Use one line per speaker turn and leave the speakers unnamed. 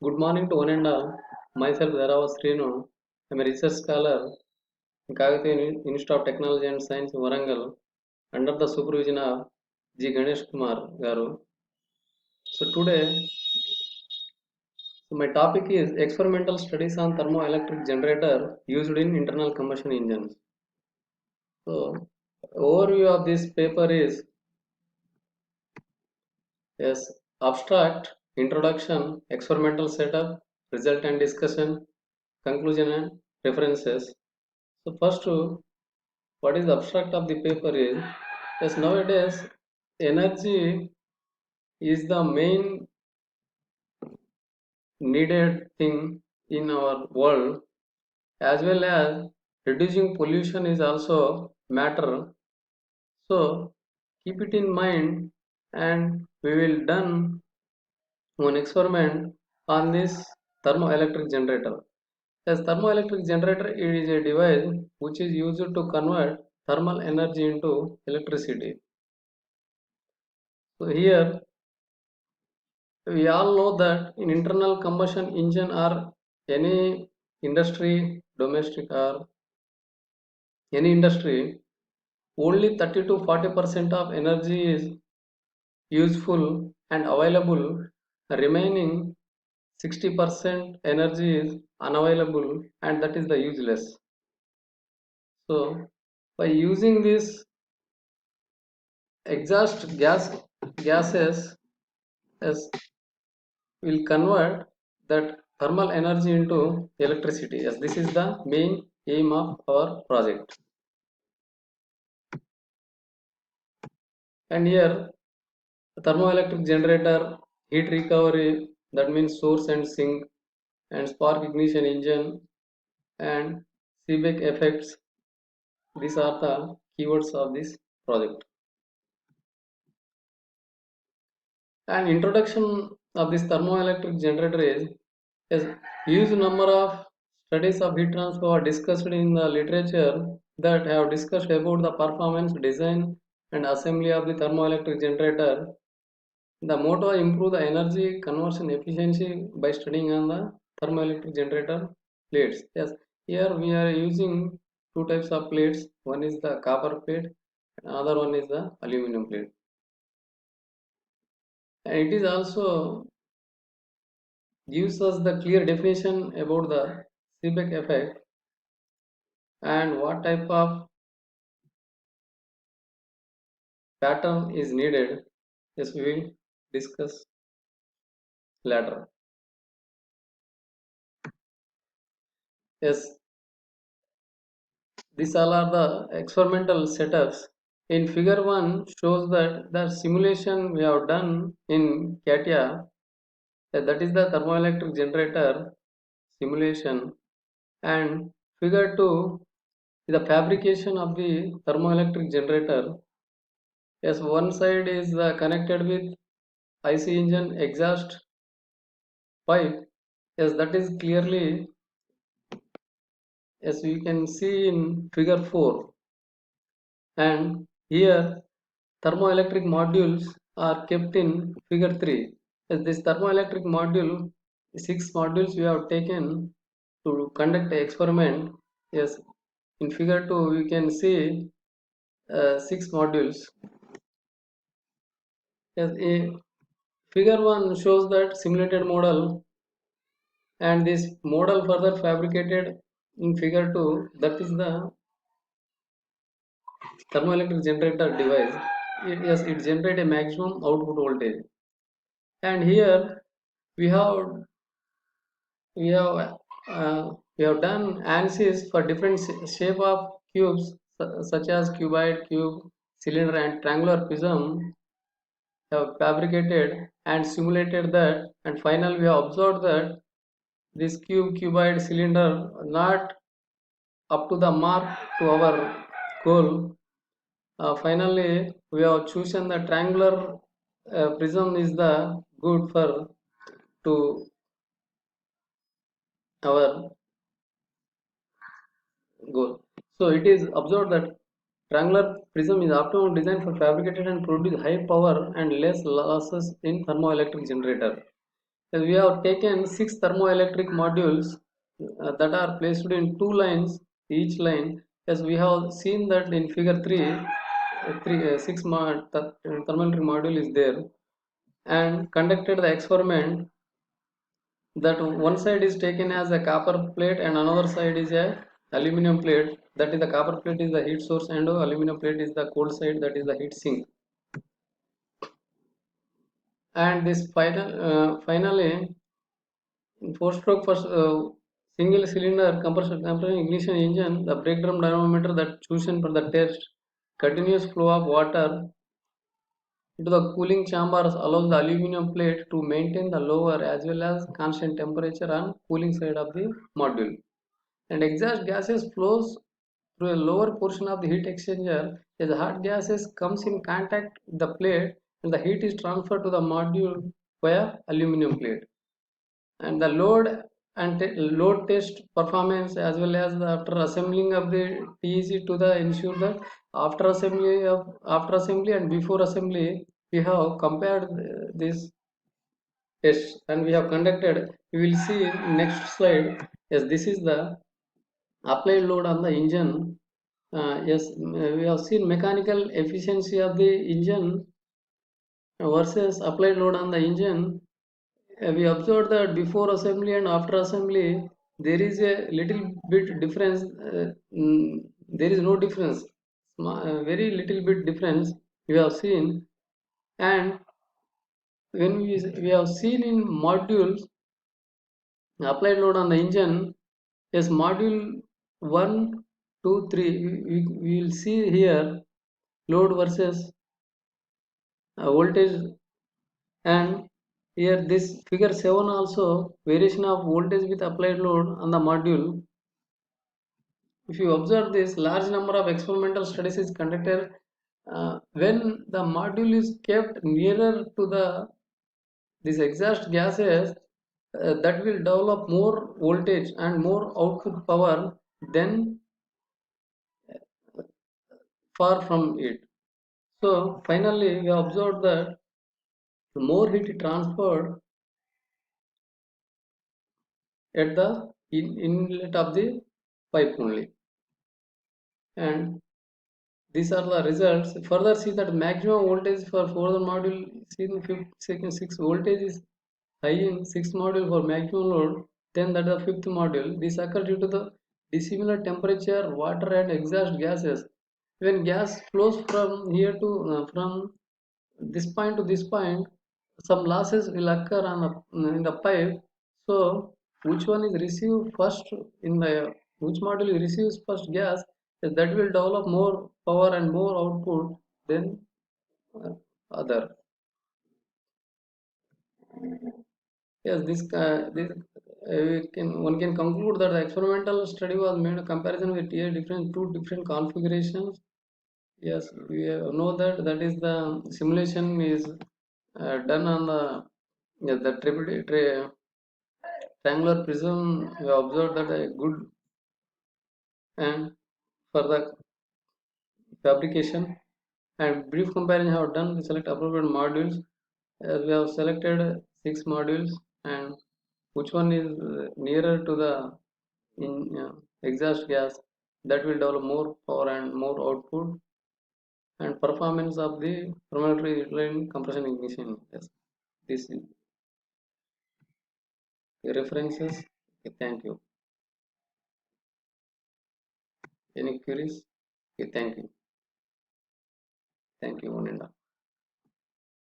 Good morning to one and all. Myself, Dharav Srinu. I'm a research scholar in Kagatiya Institute of Technology and Science in Warangal under the supervision of G. Ganesh Kumar Garu. So today, my topic is experimental studies on thermoelectric generator used in internal combustion engines. So, overview of this paper is yes, abstract, introduction, experimental setup, result and discussion, conclusion and references. So first, what is the abstract of the paper is yes, nowadays energy is the main needed thing in our world, as well as reducing pollution is also matter. So keep it in mind, and we will done one experiment on this thermoelectric generator. As thermoelectric generator, it is a device which is used to convert thermal energy into electricity. So here we all know that in internal combustion engine or any industry, domestic or any industry, only 30 to 40% of energy is useful and available. The remaining 60% energy is unavailable, and that is the useless. So by using this exhaust gases as will convert that thermal energy into electricity. Yes, this is the main aim of our project. And here, thermoelectric generator, heat recovery, that means source and sink, and spark ignition engine, and Seebeck effects. These are the keywords of this project. And introduction of this thermoelectric generator is huge number of studies of heat transfer are discussed in the literature that have discussed about the performance, design, and assembly of the thermoelectric generator. The motto improve the energy conversion efficiency by studying on the thermoelectric generator plates. Yes, here we are using two types of plates. One is the copper plate, and another one is the aluminum plate. And it is also gives us the clear definition about the Seebeck effect and what type of pattern is needed. Yes, we will discuss later. Yes, these all are the experimental setups. In figure 1 shows that the simulation we have done in CATIA, that is the thermoelectric generator simulation, and figure 2 is the fabrication of the thermoelectric generator. Yes, one side is connected with IC engine exhaust pipe. Yes, that is clearly as we can see in figure 4. And here thermoelectric modules are kept in figure 3. As this thermoelectric module, 6 modules we have taken to conduct the experiment. Yes, in figure 2 we can see 6 modules. Yes, figure 1 shows that simulated model, and this model further fabricated in figure 2, that is the thermoelectric generator device. Yes, it generates a maximum output voltage. And here we have we have we have done analysis for different shape of cubes such as cuboid, cube, cylinder, and triangular prism. Have fabricated and simulated that, and finally we have observed that this cuboid, cylinder not up to the mark to our goal. Finally, we have chosen the triangular prism is the good for to our goal. So it is observed that triangular prism is optimal design for fabricated and produce high power and less losses in thermoelectric generator. We have taken six thermoelectric modules that are placed in two lines, each line. As we have seen that in figure 3, six thermoelectric module is there, and conducted the experiment that one side is taken as a copper plate and another side is a aluminum plate. That is, the copper plate is the heat source and aluminum plate is the cold side, that is the heat sink. And this finally four stroke for single cylinder compression ignition engine, the breakdown dynamometer that chosen for the test, continuous flow of water into the cooling chambers allows the aluminum plate to maintain the lower as well as constant temperature on cooling side of the module. And exhaust gases flows through a lower portion of the heat exchanger as the hot gases comes in contact with the plate and the heat is transferred to the module via aluminum plate. And the load test performance as well as the after assembling of the TEC to the ensure that after assembly and before assembly we have compared this test and we have conducted. You will see next slide. Yes, this is the applied load on the engine. Yes, we have seen mechanical efficiency of the engine versus applied load on the engine. We observed that before assembly and after assembly there is a little bit difference. There is no difference, very little bit difference we have seen. And when we have seen in modules applied load on the engine, yes, module 1, 2, 3, we will see here load versus voltage. And here this figure 7 also variation of voltage with applied load on the module. If you observe this, large number of experimental studies is conducted when the module is kept nearer to the these exhaust gases, that will develop more voltage and more output power than far from it. So finally we observed that the more heat transferred at the inlet of the pipe only. And these are the results. Further, see that maximum voltage for fourth module see in fifth, second, sixth voltage is high in sixth module for maximum load. Then that the fifth module. This occurs due to the dissimilar temperature, water, and exhaust gases. When gas flows from here to from this point to this point, some losses will occur on in the pipe. So which one is received first in the which module receives first gas, that will develop more power and more output than uh, other. Yes, we can one can conclude that the experimental study was made a comparison with two different configurations. Yes, we know that that is the simulation is done on the, yeah, the triangular prism. We observed that a good, and for the fabrication and brief comparison have done, we select appropriate modules. As we have selected six modules, and which one is nearer to the exhaust gas, that will develop more power and more output and performance of the thermometry line compression ignition. Yes, this is the references. Okay, thank you. Any queries? Okay, thank you. Thank you, Moninda.